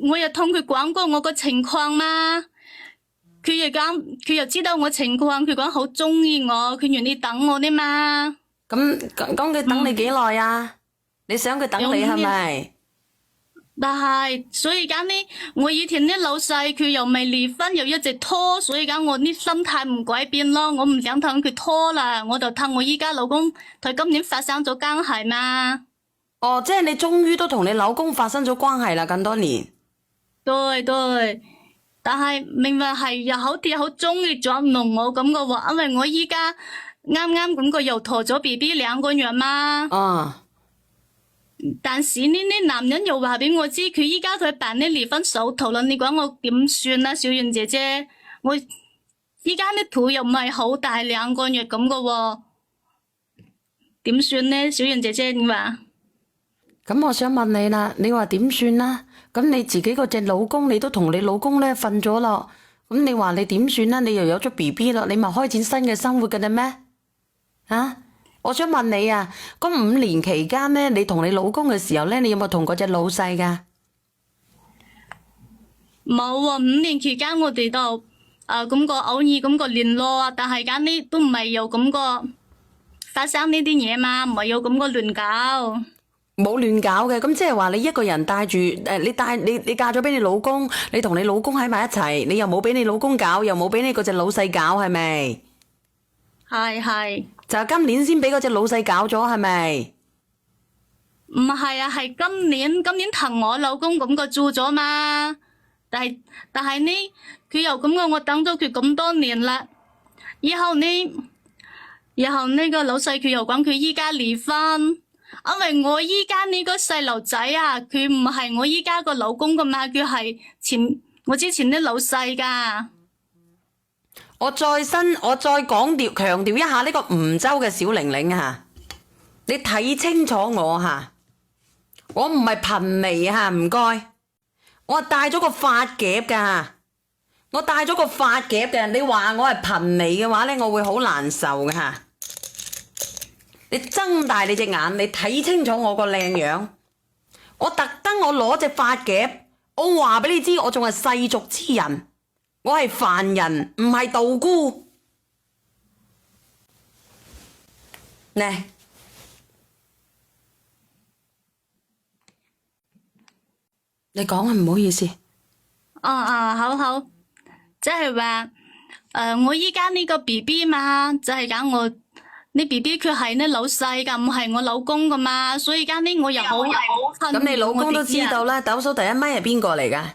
我又同佢講過我個情況嘛，佢又知道我情況，佢講好中意我，佢願意等我啲嘛。咁佢等你幾耐啊？你想佢等你係咪？但係所以講呢，我以前啲老細佢又未離婚，又一直拖，所以講我啲心態唔改變咯，我唔想同佢拖啦，我就同我依家老公佢今年發生咗關係嘛。哦，即係你終於都同你老公發生咗關係啦，咁多年。對，但係明明係又好似好中意捉弄我咁嘅喎，因為我依家啱啱咁個又陀咗 BB 2個月嘛。啊！但是呢啲男人又話俾我知，佢依家佢辦啲離婚手續啦，你講我點算啊，小袁姐姐？我依家啲肚又唔係好大，2個月咁嘅喎，點算呢？小袁姐姐你話？咁我想問你啦，你話點算啦？咁你自己嗰隻老公，你都同你老公咧瞓咗咯，咁你話你點算啦？你又有咗 BB 咯，你咪開展新嘅生活嘅啦咩？啊？我想問你啊，嗰5年期間咧，你同你老公嘅時候咧，你有冇同嗰隻老細噶？冇啊，5年期間我哋都咁個偶爾咁個聯絡啊，但係間呢都唔係有咁個發生呢啲嘢嘛，唔係有咁個亂搞。冇亂搞嘅，咁即係話你一個人帶住你嫁咗俾你老公，你同你老公喺埋一齊，你又冇俾你老公搞，又冇俾你嗰隻老細搞，係咪？係。就係今年先俾嗰隻老細搞咗，係咪？唔係啊，係今年同我老公咁個做咗嘛，但係呢，佢又咁個，我等咗佢咁多年啦，以後呢個老細佢又講佢依家離婚，因為我依家呢個細路仔啊，佢唔係我依家個老公噶嘛，佢係我之前啲老細噶。我再強調一下呢個梧州嘅小玲玲吓，你睇清楚我吓，我唔係貧眉吓，唔該，我係戴咗個髮夾噶，我戴咗個髮夾嘅，你話我係貧眉嘅話咧，我會好難受嘅吓。你睜大你隻眼，你睇清楚我個靚樣，我特登我攞隻髮夾，我話俾你知，我仲係世俗之人。我係凡人，唔係道姑。嚟，你講啊，唔好意思。好，即係話，我依家呢個 BB 嘛，就係講我呢 BB 佢係呢老細噶，唔係我老公噶嘛，所以而家呢我又好親。咁你老公都知道啦，斗數第一咪係邊個嚟噶？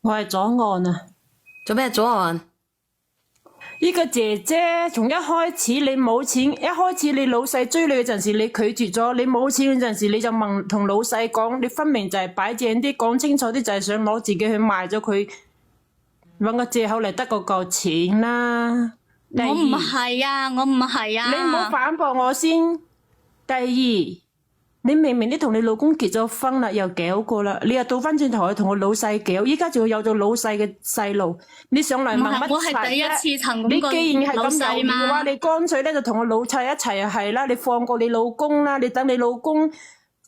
我係左岸啊。做咩左岸？呢個姐姐從一開始你冇錢，一開始你老細追你嗰陣時，你拒絕咗，你冇錢嗰陣時，你就問同老細講，你分明就係擺正啲，講清楚啲，就係想攞自己去賣咗佢，搵個借口嚟得個夠錢啦。我唔係啊，你唔好反駁我先。第二，你明明你同你老公結咗婚啦，又搞過啦，你又倒翻轉頭去同我老細搞，依家仲要有咗老細嘅細路，你上嚟問乜柒？我係第一次同你既然係咁有面嘅話，你乾脆咧就同我老細一齊就係啦，你放過你老公啦，你等你老公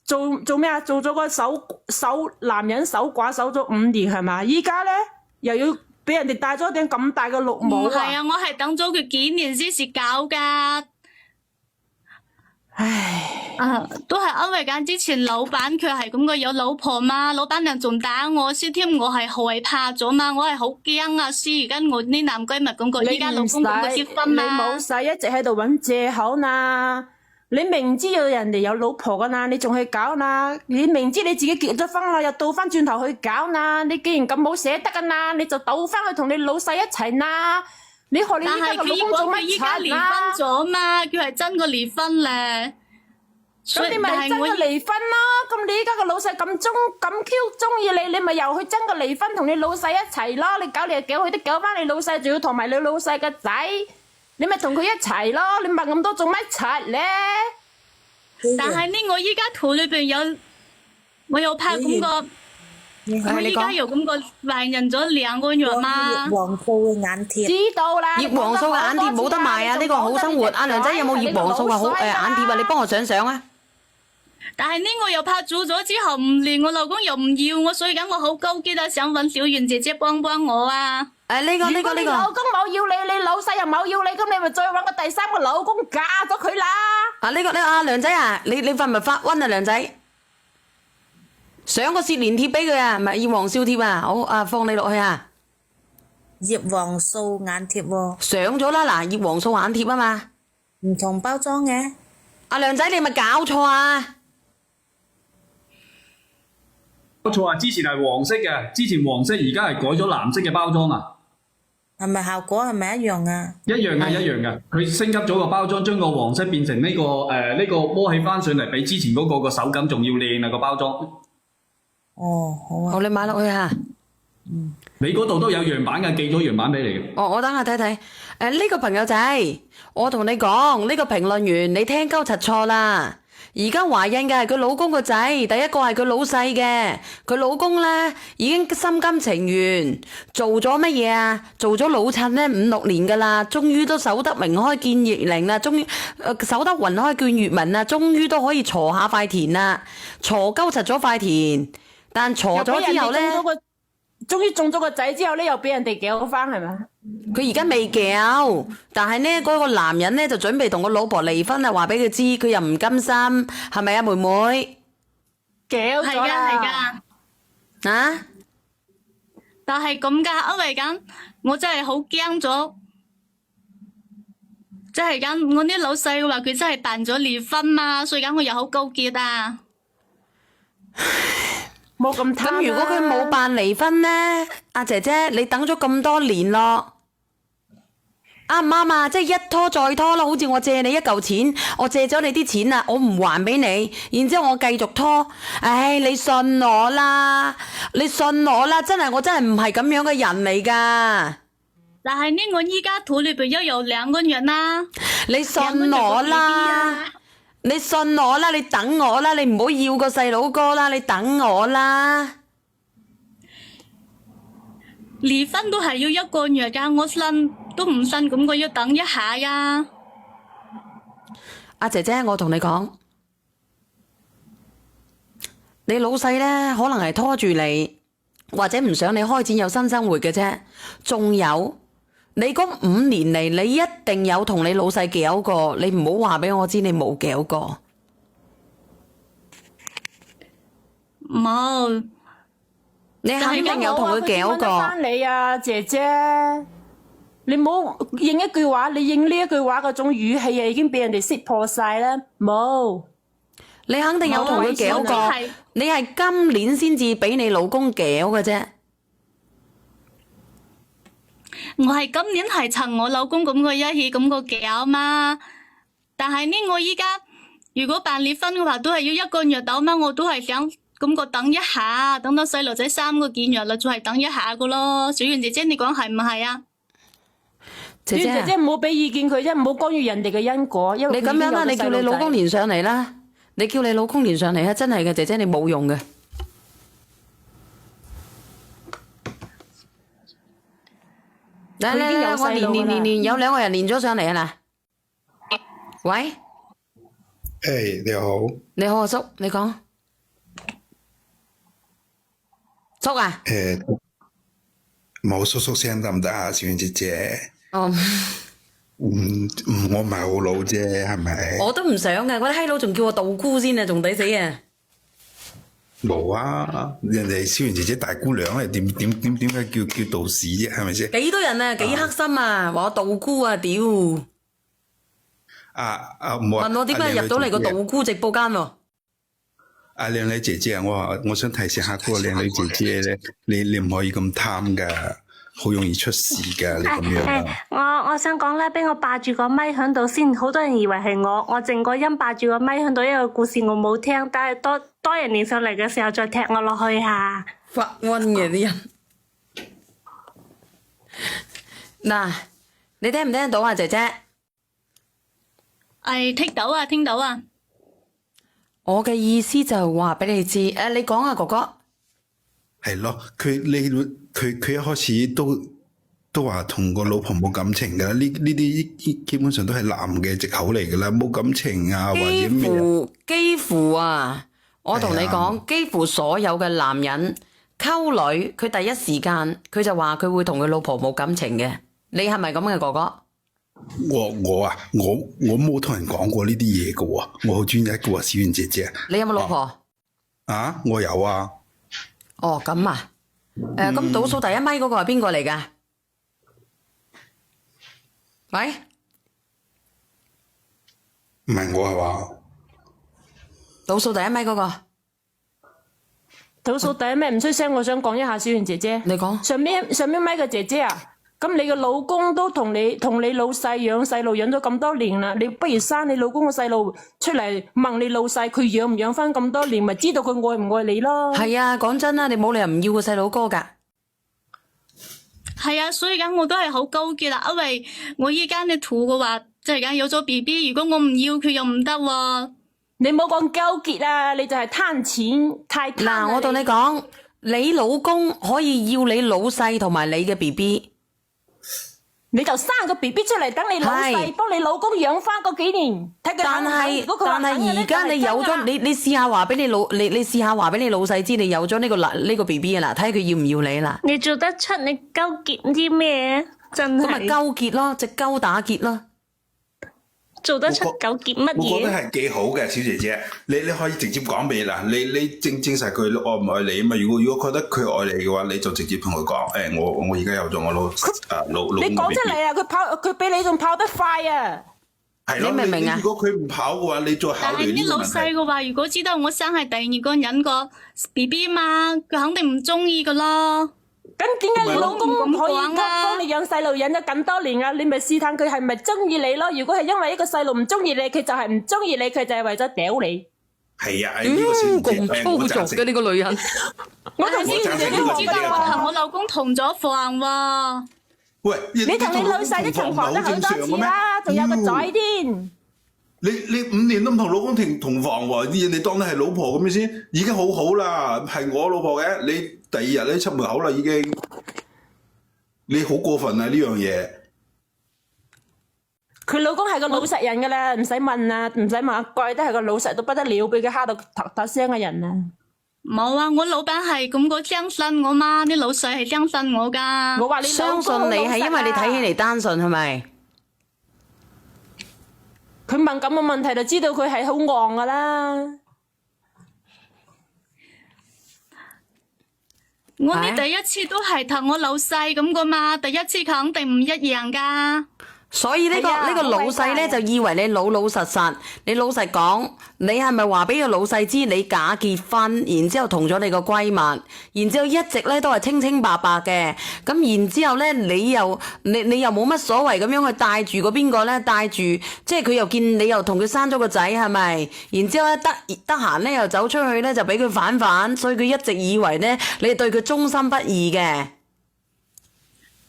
做咩啊？做咗個男人守寡守咗5年係嘛？依家咧又要俾人哋戴咗頂咁大嘅綠帽啊！唔係啊，我係等咗佢幾年先至搞噶。唉，都係因為咁之前老闆佢係咁個有老婆嘛，老闆娘仲打我先添，我係害怕咗嘛，我係好驚啊！而家我啲男閨蜜咁個，依家老公咁個結婚你冇使一直喺度揾借口啦！你明知有人哋有老婆噶啦，你仲去搞啦？你明知你自己結咗婚啦，又倒翻轉頭去搞啦！你既然咁冇捨得噶啦，你就倒翻去同你老細一齊啦！你學你依家個老公做乜依家離婚咗嘛？佢係真個離婚咧。咁你咪爭個離婚咯！咁你依家個老細咁 Q 中意你，你咪又去爭個離婚同你老細一齊咯！你搞嚟搞去都搞翻你老細，仲要同埋你老細個仔，你咪同佢一齊咯！你問咁多做乜柒咧？但係呢，我依家肚裏邊我有拍咁個。我依家又咁個懷孕咗2個月嘛？葉黃素嘅眼貼，知道啦。葉黃素嘅眼貼冇得賣啊！呢個好生活。阿娘仔有冇葉黃素嘅好眼貼啊？你幫我上相啊！但係呢我又怕做咗之後唔練，我老公又唔要我，所以咁我好糾結啊，想揾小圓姐姐幫幫我啊。如果你老公冇要你，你老細又冇要你，咁你咪再揾個第三個老公嫁咗佢啦。阿梁仔啊，你快唔係發瘟啊，梁仔？上個舌連貼俾佢啊，唔係葉黃素貼啊，好啊，放你落去啊。葉黃素眼貼喎，上咗啦，嗱，葉黃素眼貼啊嘛。唔同包裝嘅。阿梁仔，你咪搞錯啊！冇錯啊！之前係黃色嘅，之前黃色，而家係改咗藍色嘅包裝啊！係咪效果係咪一樣啊？一樣嘅，一樣嘅。佢升級咗個包裝，將個黃色變成呢個摸起翻上嚟，比之前嗰個手感仲要靚啊個包裝。哦，好啊。好，你買落去啊。你嗰度都有樣板嘅，寄咗樣板俾你嘅。我等下睇睇。呢個朋友仔，我同你講，呢個評論員你聽鳩柒錯啦。而家懷孕嘅係佢老公個仔，第一個係佢老細嘅，佢老公呢已經心甘情願做咗乜嘢啊？做咗老襯呢5、6年噶啦，終於都守得名開見月靈啦，終於守得雲開見月明啦，終於都可以鋤下塊田啦，鋤鳩柒咗塊田，但鋤咗之後呢，終於中咗個仔之後呢，又俾人哋搞翻係咪？佢而家未搞，但係呢嗰個男人呢就準備同個老婆離婚啦，話俾佢知，佢又唔甘心，係咪啊妹妹？搞咗係㗎係啦。㗎，啊？但係咁㗎，因為咁我真係好驚咗，即係咁我啲老細話佢真係辦咗離婚嘛，所以咁我又好糾結啊。冇咁貪啦。咁如果佢冇辦離婚呢？阿姐姐你等咗咁多年咯，啱唔啱啊？即係一拖再拖咯，好似我借你一嚿錢，我借咗你啲錢啦，我唔還俾你，然之後我繼續拖，唉，你信我啦，你信我啦，真係我真係唔係咁樣嘅人嚟噶。但係呢，我依家肚裏邊又有2個月啦，你信我啦，你信我啦，你等我啦，你唔好要個細佬哥啦，你等我啦。離婚都係要1個月噶，我信都唔信咁，我要等一下呀。阿姐姐，我同你講，你老細呢可能係拖住你，或者唔想你開展有新生活嘅啫。仲有，你嗰5年嚟，你一定有同你老細搞過，你唔好話俾我知你冇搞過。冇。你肯定有同佢搞過。翻你啊，姐姐，你唔好應一句話，你應呢一句話嗰種語氣啊，已經俾人哋識破晒啦。冇，你肯定有同佢搞過，你係今年先至俾你老公搞嘅啫。我係今年係趁我老公咁個一起咁個搞嘛，但係呢我依家如果辦離婚嘅話，都係要1個月到嘛，我都係想。咁個等一下，等到細路仔3個幾月啦，就係等一下個咯。小圓姐姐，你講係唔係啊？姐姐，姐姐唔好俾意見佢啫，唔好干預人哋嘅因果。因為你咁樣啦，你叫你老公連上嚟啦，你叫你老公連上嚟啊！真係嘅，姐姐你冇用嘅。嚟，我連有2個人連咗上嚟啊嗱。喂，誒，你好，你好阿叔，你講。叔啊？冇叔叔聲得唔得啊？小圓姐姐。哦。我唔係好老啫，係咪？我都唔想噶，嗰啲閪佬仲叫我道姑先啊，仲抵死啊！冇啊，人哋小圓姐姐大姑娘係點解叫道士啫？係咪先？幾多人啊？幾黑心啊！話我道姑啊，屌！唔好問我點解入到嚟個道姑直播間喎？阿靚女姐姐啊，我想提醒下嗰個靚女姐姐咧，你唔可以咁貪噶，好容易出事噶，你咁樣啊！我想講咧，俾我霸住個咪響度先，好多人以為係我靜個音霸住個咪響度，一個故事我冇聽，但係多人連上嚟嘅時候再踢我落去下。發瘟嘅啲人，嗱，你聽唔聽得到啊，姐姐？聽到啊，聽到啊。我嘅意思就係話俾你知，你講啊，哥哥。係咯，佢一開始都都話同個老婆冇感情㗎啦，呢啲基本上都係男嘅藉口嚟㗎啦，冇感情啊或者咩啊。幾乎啊，我同你講，幾乎所有嘅男人溝女，佢第一時間佢就話佢會同佢老婆冇感情嘅。你係咪咁嘅哥哥？我冇同人講過呢啲嘢㗎喎，我好專一㗎喎，小圓姐姐。你有冇老婆？啊，我有啊。哦，咁啊，咁倒數第一咪嗰個係邊個嚟㗎？喂，唔係我係嘛？倒數第一咪嗰個，倒數第一咪唔出聲，我想講一下小圓姐姐。你講。上面咪嘅姐姐啊，咁你個老公都同你老細養細路養咗咁多年啦，你不如生你老公個細路出嚟問你老細，佢養唔養翻咁多年，咪知道佢愛唔愛你咯？係啊，講真啦，你冇理由唔要個細佬哥㗎。係啊，所以咁我都係好糾結啦，因為我依家你圖嘅話，即係講有咗 BB， 如果我唔要佢又唔得喎。你冇講糾結啊，你就係貪錢太貪啦。嗱，我同你講，你老公可以要你老細同埋你嘅 BB。你就生個 BB 出嚟，等你老細幫你老公養翻嗰幾年，睇佢肯唔肯。如果佢話肯嘅咧，而家你有咗，你試下話俾你試下話俾你老細知，你有咗呢個 BB 啊嗱，睇下佢要唔要你啦。你做得出，你糾結啲咩？真咁咪係糾結咯，隻鳩打結咯。做得出糾結乜我覺得嘢？係幾好嘅，小姐姐，你可以直接講俾嗱，你證實佢愛唔愛你啊嘛？如果覺得佢愛你嘅話，你就直接同佢講，我而家有咗我老你講出嚟啊！佢比你仲跑得快啊！係咯，你明唔明啊？如果佢唔跑嘅話，你再考但係慮呢啲老細個問題。嘅話，如果知道我生係第二個人個 BB 嘛，佢肯定唔中意噶啦。咁點解你老公唔可以唔講啊幫你養細路養咗咁多年啊？你咪試探佢係咪中意你咯？如果係因為一個細路唔中意你，佢就係唔中意你，佢就係為咗屌你。係啊，呢個小姐姐，我贊成。呢個女人。我同小圓姐姐講知道㗎我同喎，我老公同咗房喎。喂，你同你老細都同房得好多次啦，仲有個仔添。你5年都唔同老公同房喎，啲嘢你當你係老婆咁樣先，已經好好啦。係我老婆嘅，你第二日咧出門口啦已經，你好過分啊呢樣嘢。佢老公係個老實人㗎啦，唔使問啊，唔使問阿貴都係個老實到不得了，俾佢蝦到突聲嘅人啊！冇啊，我老闆係咁個相信我嘛，啲老細係相信我噶。我話你老公相信你係因為你睇起嚟單純係咪？佢問咁嘅問題就知道佢係好戇噶啦。我呢第一次都係同我老細咁噶嘛，第一次肯定唔一樣噶。所以呢個老細咧就以為你老實實，你老實講，你係咪話俾個老細知你假結婚，然之後同咗你個閨蜜，然之後一直咧都係清清白白嘅，咁然之後咧你又冇乜所謂咁樣去帶住嗰邊個咧，帶住即係佢又見你又同佢生咗個仔係咪？然之後咧得閒咧又走出去咧就俾佢反，所以佢一直以為咧你係對佢忠心不二嘅。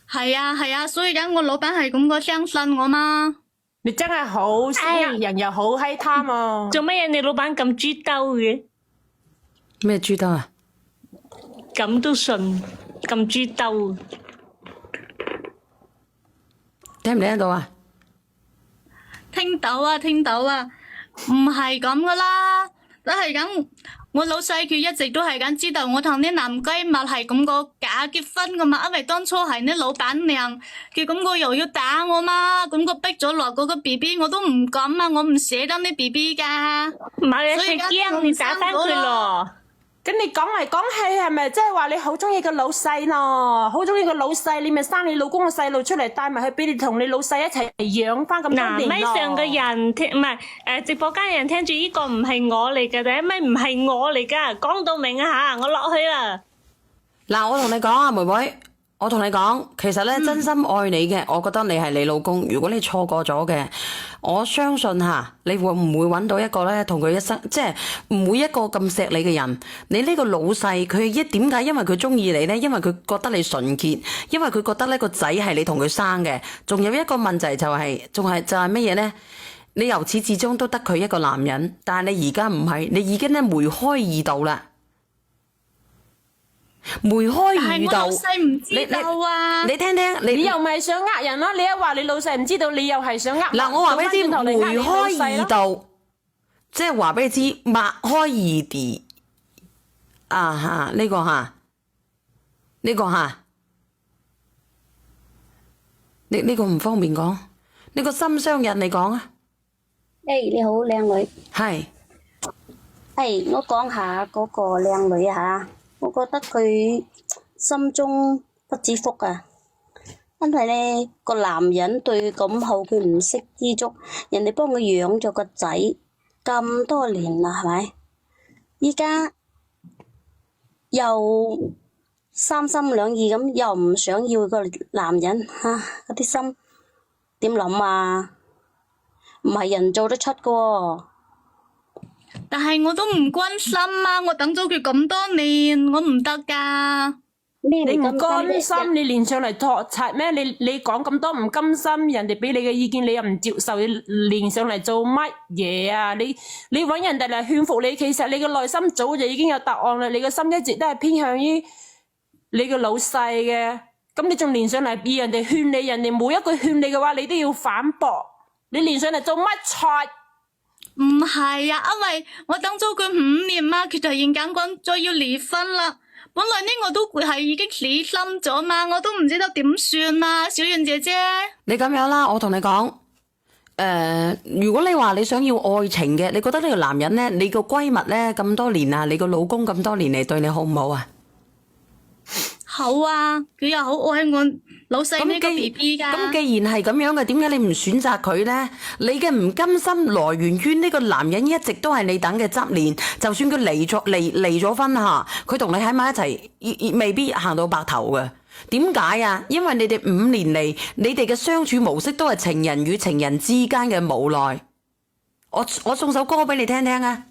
係啊，所以咁我老闆係咁個相信我嘛。你真係好識人又好閪貪啊！做乜嘢？你老闆咁豬兜嘅？咩豬兜啊？咁都信？咁豬兜？聽唔聽得到啊？聽到啊，唔係咁噶啦，都係咁。我老細佢一直都係咁知道我同啲男閨蜜係咁個假結婚噶嘛，因為當初係啲老闆娘佢咁個又要打我嘛，咁個逼咗落嗰個 BB 我都唔敢啊，我唔捨得啲 BB 噶。買嘢所以而家佢驚你打翻佢咯。咁你講嚟講去係咪即係話你好中意個老細咯？好中意個老細，你咪生你老公個細路出嚟帶埋去俾你同你老細一齊養翻咁多嗱，年咯。咪上嘅人聽唔係直播間嘅人聽住呢個唔係我嚟嘅，第一咪唔係我嚟噶，講到明啊吓，我落去啦。嗱，我同你講啊，妹妹，我同你講，其實咧真心愛你嘅，我覺得你係你老公。如果你錯過咗嘅，我相信吓，你會唔會揾到一個咧同佢一生，即係唔會一個咁錫你嘅人。你呢個老細，佢點解？因為佢中意你咧，因為佢覺得你純潔，因為佢覺得呢個仔係你同佢生嘅。仲有一個問題就係乜嘢咧？你由始至終都得佢一個男人，但係你而家唔係，你已經咧梅開二度啦。梅開但係我二度老，細唔知道啊。你聽聽，你又咪想呃人咯？你一話你老細唔知道，你又係想呃人。嗱，我話俾你知，倒返轉頭嚟呃梅你老細開二咯。度，即係話俾你知，擘開二地啊嚇，呢個嚇，呢個嚇，呢個唔方便講，呢個心相印你講啊，你好，靚女。係我講下嗰個靚女嚇，我覺得佢心中不知福啊，因為咧個男人對佢咁好，佢唔識知足，人哋幫佢養咗個仔咁多年啦，係咪？依家又三心兩意咁，又唔想要個男人嚇，嗰啲心點諗啊？唔係人做得出噶喎。但係我都唔關心啊！我等咗佢咁多年，我唔得㗎。你唔咩咁甘心，你連上嚟托柒咩？你講咁多唔甘心，人哋俾你嘅意見你又唔接受，你連上嚟做乜嘢啊？你揾人哋嚟勸服你，其實你嘅內心早就已經有答案啦。你嘅心一直都係偏向於你嘅老細嘅，咁你仲連上嚟要人哋勸你，人哋每一句勸你嘅話，你都要反駁。你連上嚟做乜柒？唔係啊，因為我等咗佢5年嘛，佢突然間講咗要離婚啦。本來呢我都係已經死心咗嘛，我都唔知道點算啊，小袁姐姐。你咁樣啦，我同你講，如果你話你想要愛情嘅，你覺得呢個男人咧，你個閨蜜咧咁多年啊，你個老公咁多年嚟對你好唔好啊？好啊，佢又好愛我老細呢個 B B 㗎。咁既然係咁樣嘅，點解你唔選擇佢呢？你嘅唔甘心來源於呢個男人一直都係你等嘅執念，就算佢離咗婚嚇，佢同你喺埋一齊，未必行到白頭嘅。點解啊？因為你哋5年嚟，你哋嘅相處模式都係情人與情人之間嘅無奈。我送首歌俾你聽聽啊！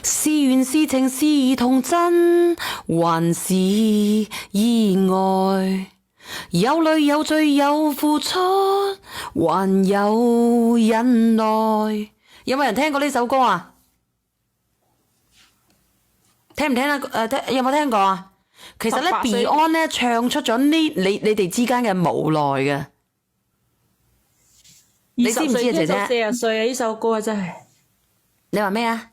是緣是情是童真，還是意外？有淚有罪有付出，還有忍耐。有冇人聽過呢首歌啊？聽唔聽啊？有冇聽過啊？其實咧 ，Beyond 咧唱出咗你哋之間嘅無奈嘅。你知唔知啊，姐姐40歲啊！呢首歌真係。你話咩啊？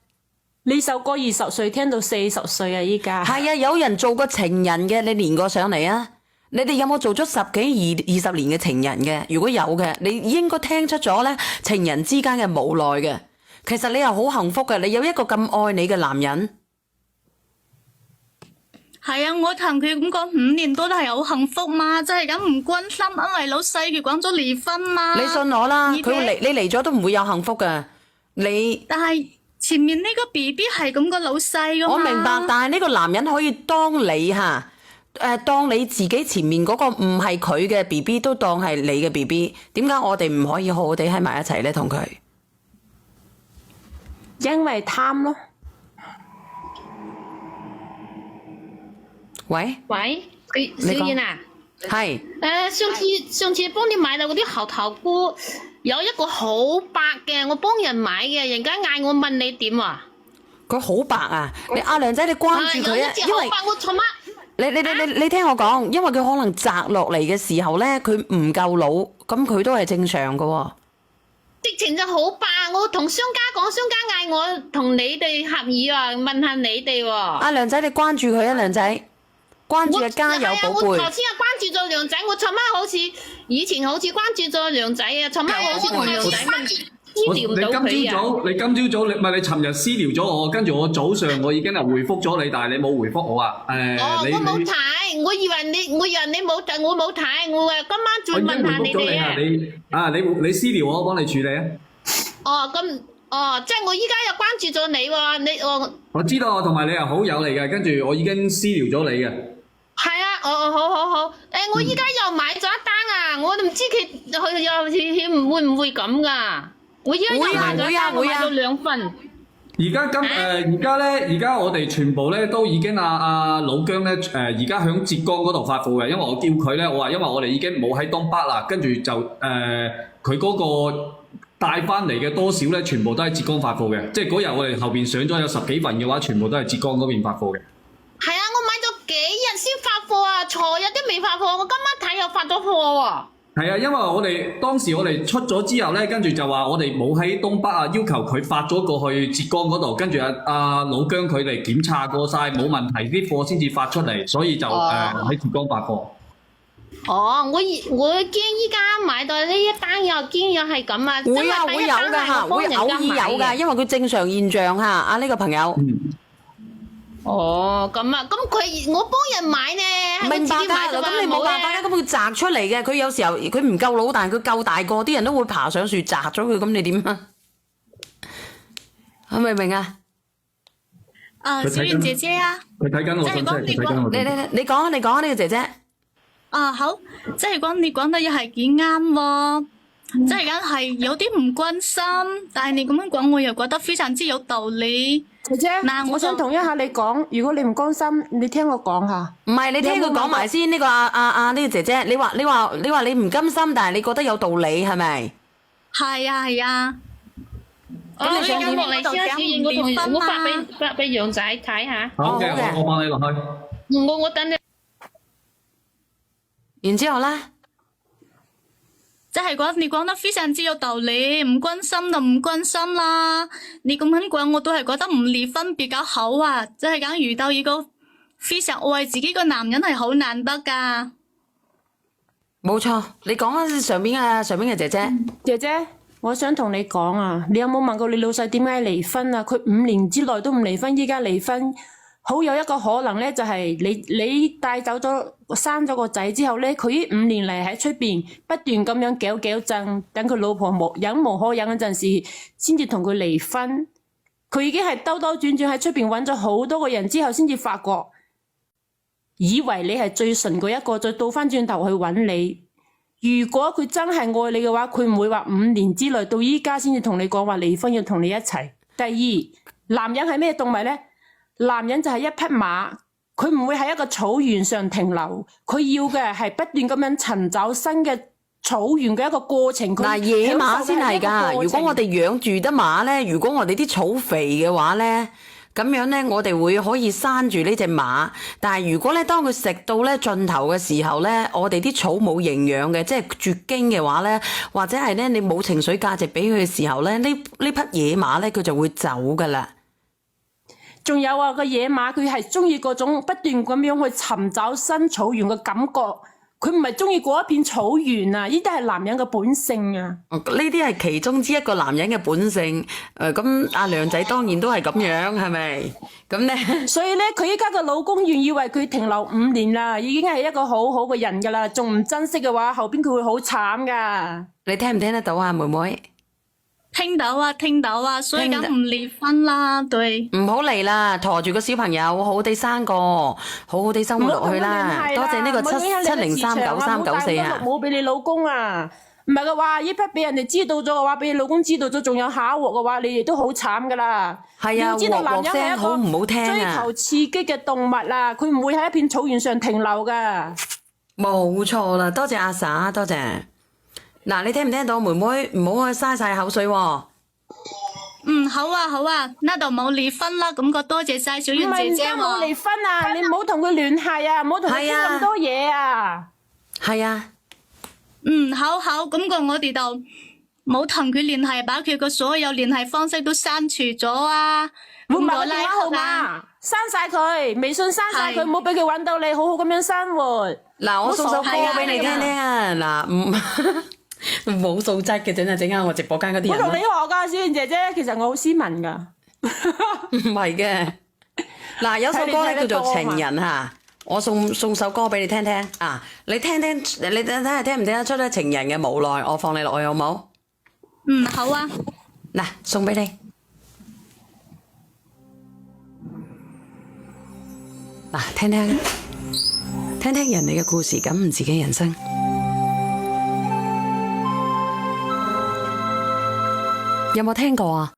呢首歌20歲聽到40歲啊！依家係啊，有人做過情人嘅，你連過上嚟啊！你哋有冇做咗10幾20年嘅情人嘅？如果有嘅，你應該聽出咗咧情人之間嘅無奈嘅。其實你又好幸福嘅，你有一個咁愛你嘅男人。係啊，我同佢咁講5年多都係好幸福嘛，真係咁唔關心，因為老細佢講咗離婚嘛。你信我啦，而且你離咗都唔會有幸福嘅。但係前面呢個 B B 係咁個老細噶嘛。我明白，但係呢個男人可以當你當你自己前面嗰個唔係佢嘅 B B 都當係你嘅 B B， 點解我哋唔可以好好地喺埋一齊呢？同佢？因為貪咯。喂，小燕啊，係上次幫你買到嗰啲猴頭菇，有一個好白嘅，我幫人買嘅，人家嗌我問你點啊？佢好白啊！你阿亮仔，你關注佢啊，因為白我尋晚你聽我講，因為佢可能摘落嚟嘅時候咧，佢唔夠老，咁佢都係正常噶喎。直情就好白，我同商家講，商家嗌我同你哋合議啊，問下你哋喎。阿亮仔，你關注佢啊，亮仔。關注嘅家有寶貝。我頭先啊關注咗梁仔，我尋晚好似以前好似關注咗梁仔啊，尋晚好似同梁仔私聊唔到佢啊。你今朝早你唔係你尋日私聊咗我，跟住我早上我已經係回覆咗你，但係你冇回覆我啊。我冇睇，我以為你冇睇，我冇睇，我話今晚再問下你哋啊。你私聊我幫你處理啊。即係我依家又關注咗你喎，我知道，同埋你係好友嚟嘅，跟住我已經私聊咗你嘅。係啊，好。我依家又買咗一單啊，我都唔知佢又會唔會咁噶？我依家又買咗一單，我買咗2份。而家我哋全部咧都已經阿老姜咧而家響浙江嗰度發貨嘅，因為我叫佢咧，我話因為我哋已經冇喺東北啦，跟住就佢嗰個帶翻嚟嘅多少咧，全部都喺浙江發貨嘅，即係嗰日我哋後邊上咗有10幾份嘅話，全部都係浙江嗰邊發貨嘅。係啊，我買咗幾日先發貨啊？昨日都未發貨，我今晚睇又發咗貨喎。係啊，因為當時我哋出咗之後咧，跟住就話我哋冇喺東北啊，要求佢發咗過去浙江嗰度，跟住阿老姜佢哋檢查過晒冇問題，啲貨先至發出嚟，所以就喺浙江發貨。哦，我驚依家買到呢一單又驚又係咁啊！會啊，會有㗎嚇，會偶爾有㗎，因為佢正常現象嚇。啊呢個朋友。哦，咁啊，咁我幫人買呢，明白㗎，咁你冇辦法啦，咁佢摘出嚟嘅，佢有時候佢唔夠老，但係佢夠大個，啲人都會爬上樹摘咗佢，咁你點啊？明唔明啊？小袁姐姐啊，佢睇緊我信息，佢睇緊我信息。你講啊，呢個姐姐。好，即係講你講得又係幾啱喎，即係梗係有啲唔關心，但係你咁樣講，我又覺得非常之有道理。姐姐，嗱，我想同一下你講，如果你唔關心，你聽我講下。唔係，你聽佢講埋先。呢個呢個姐姐，你話你唔甘心，但係你覺得有道理係咪？係啊係啊。咁你想點落嚟先啊？小燕，我發俾楊仔睇下。好嘅，我幫你落去。我等你。然之後咧，即係講你講得非常之有道理，唔關心就唔關心啦。你咁樣講，我都係覺得唔離婚比較好啊！即係講遇到一個非常愛自己嘅男人係好難得噶。冇錯，你講啊，上邊嘅姐姐。姐姐，我想同你講啊，你有冇問過你老細點解離婚啊？佢5年之內都唔離婚，依家離婚。好有一個可能咧，就係你帶走咗生咗個仔之後咧，佢呢5年嚟喺出邊不斷咁樣攪震，等佢老婆忍無可忍嗰陣時，先至同佢離婚。佢已經係兜兜轉轉喺出邊揾咗好多個人之後，先至發覺，以為你係最純嗰一個，再倒翻轉頭去揾你。如果佢真係愛你嘅話，佢唔會話5年之內到依家先至同你講話離婚要同你一齊。第二，男人係咩動物咧？男人就係一匹馬，佢唔會喺一個草原上停留，佢要嘅係不斷咁樣尋找新嘅草原嘅一個過程。嗱，野馬先係㗎。如果我哋養住得馬咧，如果我哋啲草肥嘅話咧，咁樣咧，我哋會可以閂住呢隻馬。但係如果咧，當佢食到咧盡頭嘅時候咧，我哋啲草冇營養嘅，即係絕經嘅話咧，或者係咧你冇情緒價值俾佢嘅時候咧，呢匹野馬咧佢就會走㗎啦。仲有啊，個野馬佢係中意嗰種不斷咁樣去尋找新草原嘅感覺，佢唔係中意嗰一片草原啊！呢啲係男人嘅本性啊！呢啲係其中之一個男人嘅本性。咁阿梁仔當然都係咁樣，係咪？咁咧，所以咧，佢依家個老公願意為佢停留5年啦，已經係一個好好嘅人噶啦，仲唔珍惜嘅話，後邊佢會好慘噶。你聽唔聽得到啊，妹妹？聽到啊，所以咁唔離婚啦，對。唔好嚟啦，馱住個小朋友，好好地生個，好好地生活落去啦。多謝呢個7039394啊。冇俾你老公啊，唔係嘅話，呢匹俾人哋知道咗嘅話，俾你老公知道咗，仲有下一鑊嘅話，你哋都好慘噶啦。係啊，要知道男人係一好唔好聽啊？追求刺激嘅動物啊，佢唔會喺一片草原上停留噶。冇錯啦，多謝阿 sa， 多謝。嗱，你聽唔聽到？妹妹唔好去嘥晒口水喎。好啊，那就冇離婚啦。咁個多謝晒小袁姐姐喎。冇離婚啊！你唔好同佢聯繫啊，唔好同佢傾咁多嘢啊。係啊。好，咁個我哋就冇同佢聯繫，把佢個所有聯繫方式都刪除咗啊。換埋個電話號碼，刪晒佢，微信刪晒佢，唔好俾佢搵到你，好好咁樣生活。嗱，我送首歌俾你聽聽啊！嗱，冇素質嘅，整下我直播間嗰啲人。我同你學噶，小燕姐姐，其實我好斯文噶。唔係嘅，嗱，有首歌咧叫做《情人》吓，我送首歌俾你聽聽啊！你聽聽，你睇下聽唔聽得出咧？情人嘅無奈，我放你落去好冇？好啊。嗱，送俾你。嗱，聽聽人哋嘅故事，感悟自己人生。有冇聽過啊？